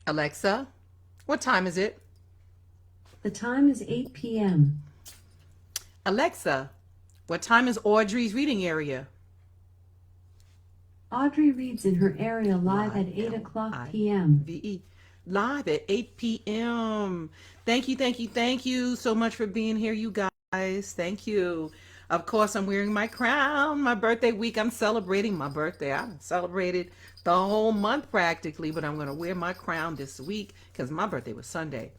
Alexa, what time is it? The time is 8 p.m. Alexa, what time is Audrey's reading area? Audrey reads in her area live at Live, 8 o'clock p.m. Live. Live at 8 p.m. Thank you so much for being here, you guys. Thank you. Of course, I'm wearing my crown. My birthday week, I'm celebrating my birthday. I celebrated the whole month practically, but I'm going to wear my crown this week because my birthday was Sunday.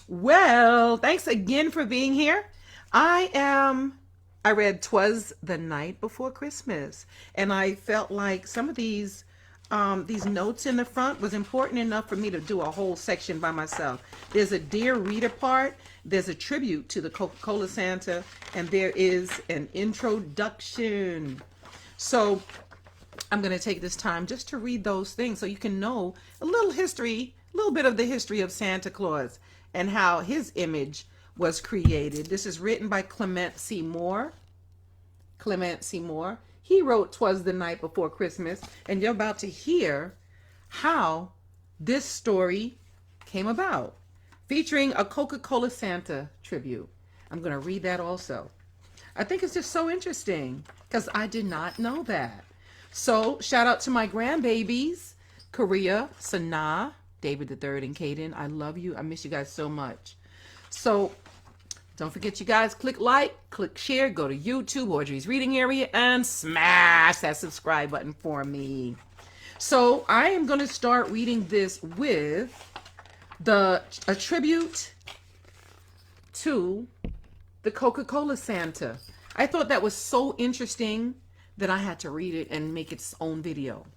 Well, thanks again for being here. I read Twas the Night Before Christmas, and I felt like some of these notes in the front was important enough for me to do a whole section by myself. There's a Dear Reader part, there's a tribute to the Coca-Cola Santa, and there is an introduction. So I'm going to take this time just to read those things so you can know a little history, a little bit of the history of Santa Claus and how his image was created. This is written by Clement C Moore. Clement C Moore. He wrote "Twas the Night Before Christmas," and you're about to hear how this story came about, featuring a Coca-Cola Santa tribute. I'm going to read that also. I think it's just so interesting because I did not know that. So shout out to my grandbabies, Korea, Sanaa, David III, and Caden. I love you. I miss you guys so much. So don't forget, you guys, click like, click share, go to YouTube, Audrey's Reading Area, and smash that subscribe button for me. So I am going to start reading this with a tribute to the Coca-Cola Santa. I thought that was so interesting that I had to read it and make its own video.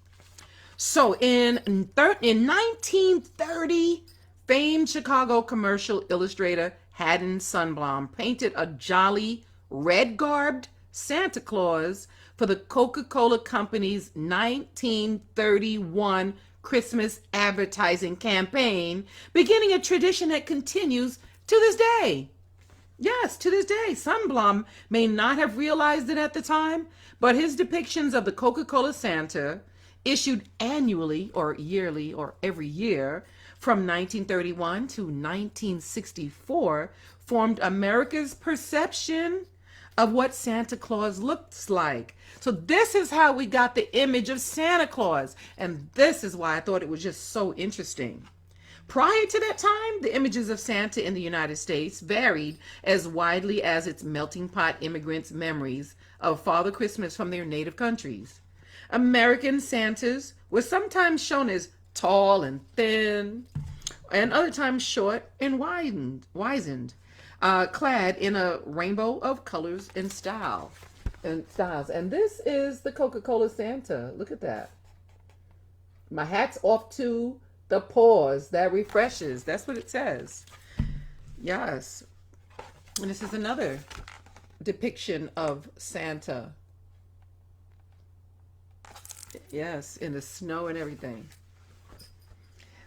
So in 1930, famed Chicago commercial illustrator Haddon Sundblom painted a jolly, red-garbed Santa Claus for the Coca-Cola Company's 1931 Christmas advertising campaign, beginning a tradition that continues to this day. Yes, to this day. Sundblom may not have realized it at the time, but his depictions of the Coca-Cola Santa, issued annually or yearly or every year from 1931 to 1964, formed America's perception of what Santa Claus looks like. So this is how we got the image of Santa Claus, and this is why I thought it was just so interesting. Prior to that time, the images of Santa in the United States varied as widely as its melting pot immigrants' memories of Father Christmas from their native countries. American Santas were sometimes shown as tall and thin, and other times short and wizened, clad in a rainbow of colors and styles. And this is the Coca-Cola Santa. Look at that. My hat's off to the pause that refreshes. That's what it says. Yes. And this is another depiction of Santa. Yes, in the snow and everything.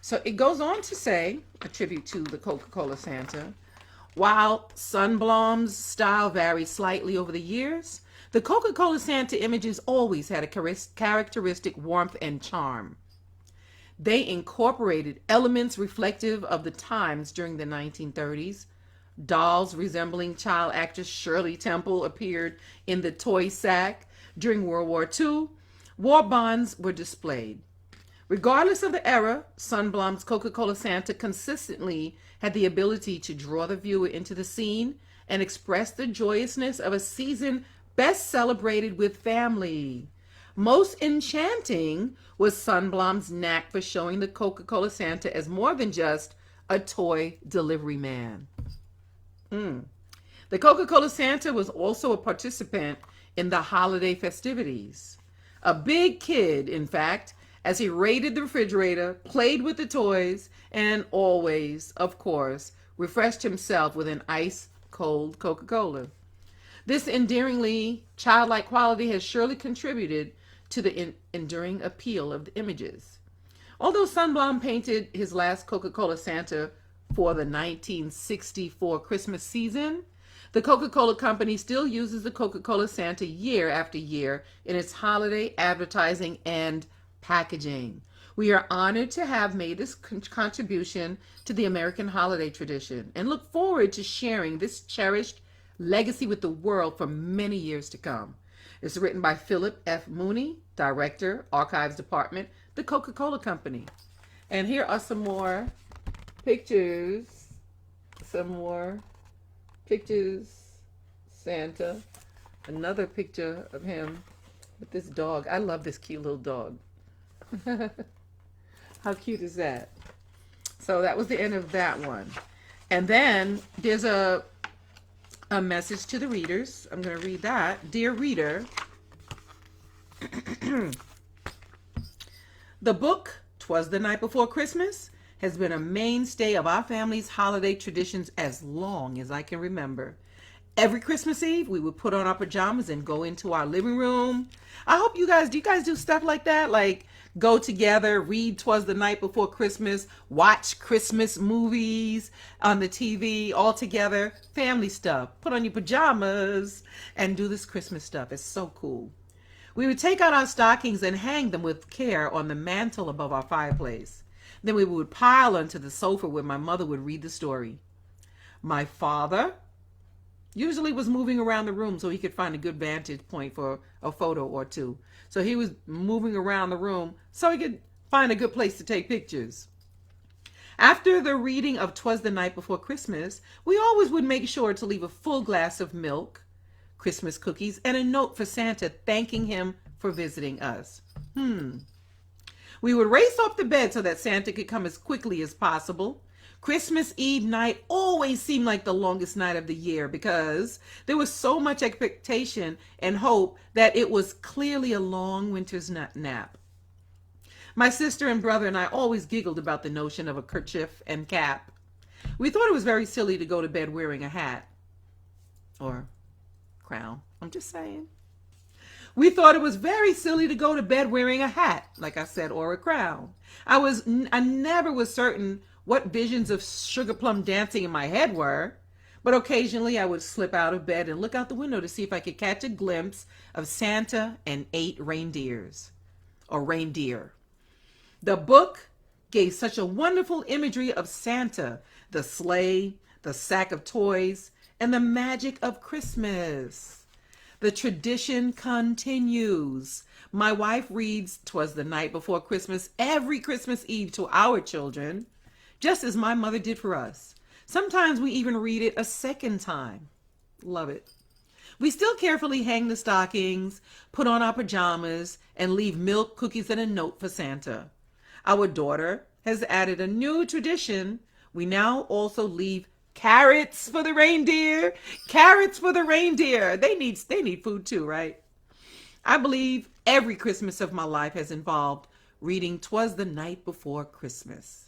So it goes on to say, a tribute to the Coca-Cola Santa, while Sundblom's style varies slightly over the years, the Coca-Cola Santa images always had a characteristic warmth and charm. They incorporated elements reflective of the times during the 1930s. Dolls resembling child actress Shirley Temple appeared in the toy sack. During World War II, war bonds were displayed. Regardless of the era, Sundblom's Coca-Cola Santa consistently had the ability to draw the viewer into the scene and express the joyousness of a season best celebrated with family. Most enchanting was Sundblom's knack for showing the Coca-Cola Santa as more than just a toy delivery man. The Coca-Cola Santa was also a participant in the holiday festivities. A big kid, in fact, as he raided the refrigerator, played with the toys, and always, of course, refreshed himself with an ice-cold Coca-Cola. This endearingly childlike quality has surely contributed to the enduring appeal of the images. Although Sundblom painted his last Coca-Cola Santa for the 1964 Christmas season, the Coca-Cola Company still uses the Coca-Cola Santa year after year in its holiday advertising and packaging. We are honored to have made this contribution to the American holiday tradition and look forward to sharing this cherished legacy with the world for many years to come. It's written by Philip F. Mooney, Director, Archives Department, the Coca-Cola Company. And here are some more pictures. Santa. Another picture of him with this dog. I love this cute little dog. How cute is that? So that was the end of that one. And then there's a message to the readers. I'm going to read that. Dear reader, the book, 'Twas the Night Before Christmas, has been a mainstay of our family's holiday traditions as long as I can remember. Every Christmas Eve, we would put on our pajamas and go into our living room. I hope do you guys do stuff like that? Like go together, read 'Twas the Night Before Christmas, watch Christmas movies on the TV all together, family stuff. Put on your pajamas and do this Christmas stuff. It's so cool. We would take out our stockings and hang them with care on the mantle above our fireplace. Then we would pile onto the sofa where my mother would read the story. My father usually was moving around the room so he could find a good vantage point for a photo or two. So he was moving around the room so he could find a good place to take pictures. After the reading of 'Twas the Night Before Christmas, we always would make sure to leave a full glass of milk, Christmas cookies, and a note for Santa thanking him for visiting us. We would race off to bed so that Santa could come as quickly as possible. Christmas Eve night always seemed like the longest night of the year because there was so much expectation and hope that it was clearly a long winter's nap. My sister and brother and I always giggled about the notion of a kerchief and cap. We thought it was very silly to go to bed wearing a hat or crown. I'm just saying. We thought it was very silly to go to bed wearing a hat, like I said, or a crown. I never was certain what visions of sugar plum dancing in my head were, but occasionally I would slip out of bed and look out the window to see if I could catch a glimpse of Santa and 8 reindeers, or reindeer. The book gave such a wonderful imagery of Santa, the sleigh, the sack of toys, and the magic of Christmas. The tradition continues. My wife reads 'Twas the Night Before Christmas every Christmas Eve to our children, just as my mother did for us. Sometimes we even read it a second time. Love it. We still carefully hang the stockings, put on our pajamas, and leave milk, cookies, and a note for Santa. Our daughter has added a new tradition. We now also leave carrots for the reindeer. Carrots for the reindeer. They need food too, right? I believe every Christmas of my life has involved reading 'Twas the Night Before Christmas.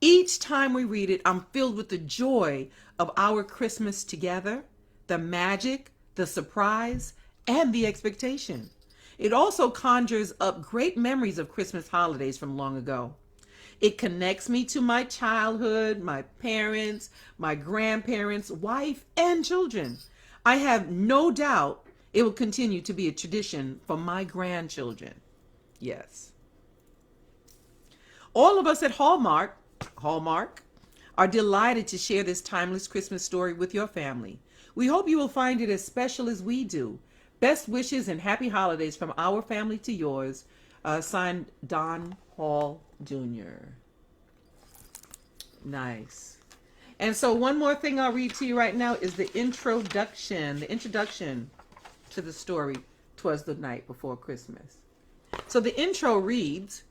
Each time we read it, I'm filled with the joy of our Christmas together, the magic, the surprise, and the expectation. It also conjures up great memories of Christmas holidays from long ago. It connects me to my childhood, my parents, my grandparents, wife, and children. I have no doubt it will continue to be a tradition for my grandchildren. Yes. All of us at Hallmark, are delighted to share this timeless Christmas story with your family. We hope you will find it as special as we do. Best wishes and happy holidays from our family to yours. Signed, Don Hall Jr. Nice. And so one more thing I'll read to you right now is the introduction to the story, 'Twas the Night Before Christmas. So the intro reads,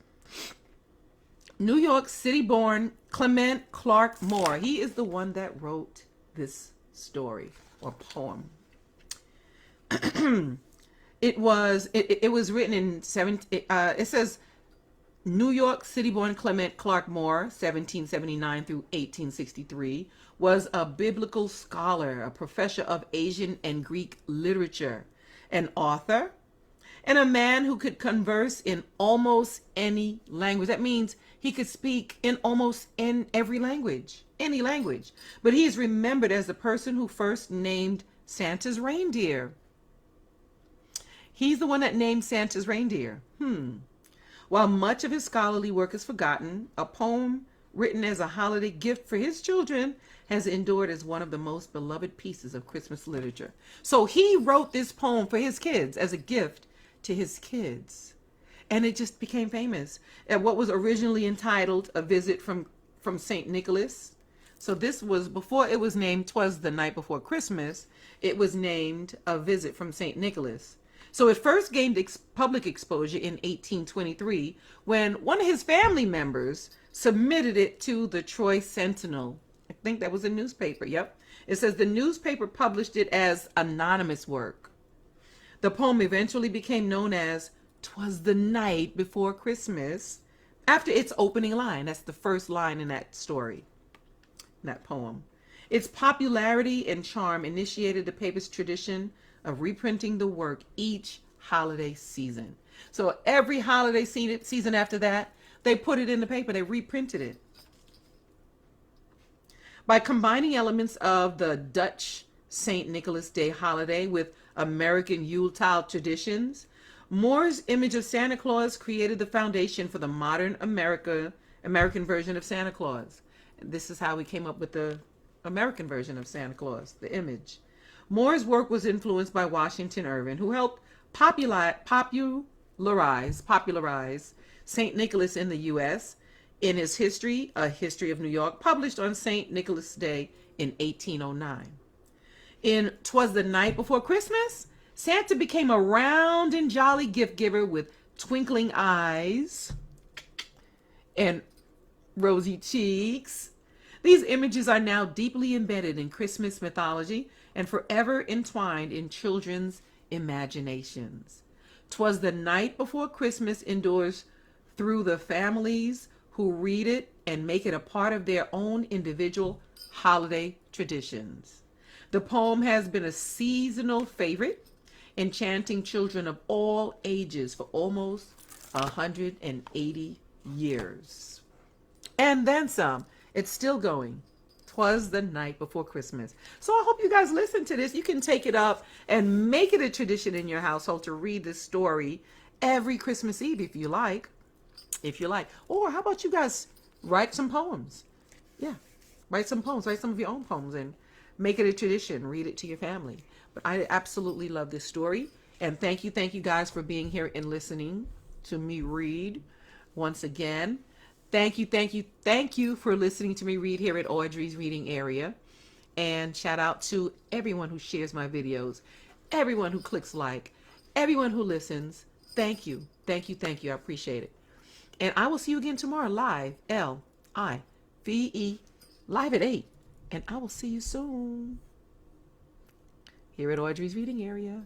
New York City-born Clement Clark Moore. He is the one that wrote this story or poem. It was written in it says New York City-born Clement Clark Moore, 1779 through 1863, was a biblical scholar, a professor of Asian and Greek literature, an author, and a man who could converse in almost any language. That means he could speak in almost every language, any language. But he is remembered as the person who first named Santa's reindeer. He's the one that named Santa's reindeer. While much of his scholarly work is forgotten, a poem written as a holiday gift for his children has endured as one of the most beloved pieces of Christmas literature. So he wrote this poem for his kids as a gift to his kids. And it just became famous at what was originally entitled A Visit from St. Nicholas. So this was before it was named Twas the Night Before Christmas. It was named A Visit from St. Nicholas. So it first gained public exposure in 1823 when one of his family members submitted it to the Troy Sentinel. I think that was a newspaper. Yep. It says the newspaper published it as anonymous work. The poem eventually became known as "'Twas the Night Before Christmas" after its opening line. That's the first line in that story, that poem. Its popularity and charm initiated the paper's tradition of reprinting the work each holiday season. So every holiday season after that, they put it in the paper, they reprinted it. By combining elements of the Dutch St. Nicholas Day holiday with American Yuletide traditions, Moore's image of Santa Claus created the foundation for the modern American version of Santa Claus. And this is how we came up with the American version of Santa Claus, the image. Moore's work was influenced by Washington Irving, who helped popularize St. Nicholas in the U.S. in his History, A History of New York, published on St. Nicholas Day in 1809. In "'Twas the Night Before Christmas," Santa became a round and jolly gift giver with twinkling eyes and rosy cheeks. These images are now deeply embedded in Christmas mythology and forever entwined in children's imaginations. "'Twas the Night Before Christmas" endures through the families who read it and make it a part of their own individual holiday traditions. The poem has been a seasonal favorite, enchanting children of all ages for almost 180 years. And then some. It's still going. "'Twas the Night Before Christmas." So I hope you guys listen to this. You can take it up and make it a tradition in your household to read this story every Christmas Eve if you like. Or how about you guys write some poems? Yeah, write some poems. Write some of your own poems and make it a tradition. Read it to your family. But I absolutely love this story. And thank you guys for being here and listening to me read once again. Thank you for listening to me read here at Audrey's Reading Area. And shout out to everyone who shares my videos, everyone who clicks like, everyone who listens. Thank you. I appreciate it. And I will see you again tomorrow live, Live, live at 8. And I will see you soon here at Audrey's Reading Area.